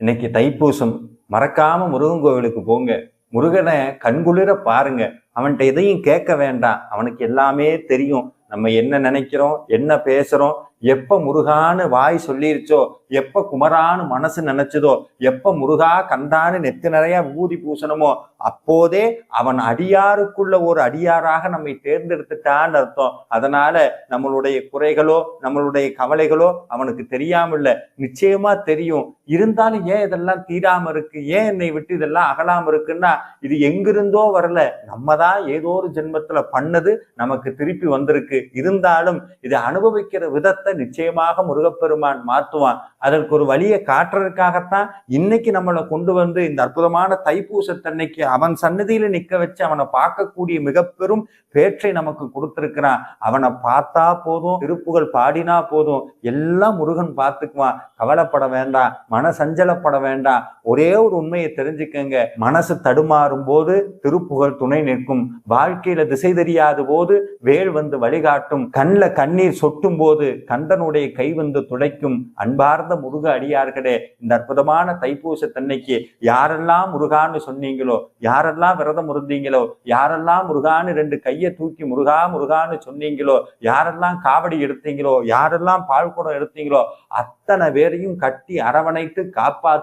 இன்னைக்கு தைப்பூசம். மறக்காம முருகன் கோவிலுக்கு போங்க. முருகனை கண்குளிர பாருங்க. அவன்கிட்ட எதையும் கேட்க வேண்டாம். அவனுக்கு எல்லாமே தெரியும். நம்ம என்ன நினைக்கிறோம், என்ன பேசுறோம், எப்ப முருகான்னு வாய் சொல்லிருச்சோ, எப்ப குமரான்னு மனசு நினைச்சதோ, எப்ப முருகா கந்தான்னு நெத்து நிறைய ஊதி பூசணுமோ அப்போதே அவன் அடியாருக்குள்ள ஒரு அடியாராக நம்மை தேர்ந்தெடுத்துட்டான்னு அர்த்தம். அதனால நம்மளுடைய குறைகளோ நம்மளுடைய கவலைகளோ அவனுக்கு தெரியாம இல்ல, நிச்சயமா தெரியும். இருந்தாலும் ஏன் இதெல்லாம் தீராம இருக்கு, ஏன் என்னை விட்டு இதெல்லாம் அகலாம இருக்குன்னா இது எங்கிருந்தோ வரல, நம்ம தான் ஏதோ ஒரு ஜென்மத்துல பண்ணது நமக்கு திருப்பி வந்திருக்கு. இருந்தாலும் இதை அனுபவிக்கிற விதத்தை நிச்சயமாக முருகப்பெருமான் மாத்துவான். அதற்கு ஒரு வழியை காட்டுறதுக்காகத்தான் இன்னைக்கு நம்மளை கொண்டு வந்து இந்த அற்புதமான தைப்பூசத்தன்னைக்கு அவன் சன்னதியில நிக்க வச்சு அவனை பார்க்கக்கூடிய மிக பெரும் பேற்றை நமக்கு கொடுத்திருக்கிறான். அவனை பார்த்தா போதும், திருப்புகள் பாடினா போதும், எல்லாம் முருகன் பார்த்துக்குவான். கவலைப்பட வேண்டாம், மன சஞ்சலப்பட வேண்டாம். ஒரே ஒரு உண்மையை தெரிஞ்சுக்கங்க, மனசு தடுமாறும் போது திருப்புகள் துணை நிற்கும். வாழ்க்கையில திசை தெரியாத போது வேல் வந்து வழிகாட்டும். கண்ணில் கண்ணீர் சொட்டும் போது கந்தனுடைய கை வந்து துடைக்கும். அன்பார்ந்த முருக அடியார்களே, இந்த அற்புதமான தைப்பூசத்தன்னைக்கு யாரெல்லாம் முருகான்னு சொன்னீங்களோ, யாரெல்லாம் விரதம் இருந்தீங்களோ, யாரெல்லாம் முருகான்னு ரெண்டு கையை தூக்கி முருகா முருகான்னு சொன்னீங்களோ, யாரெல்லாம் காவடி எடுத்தீங்களோ, யாரெல்லாம் பால் குடம் எடுத்தீங்களோ, அத்தனை பேரையும் கட்டி அரவணைத்து காப்பாற்று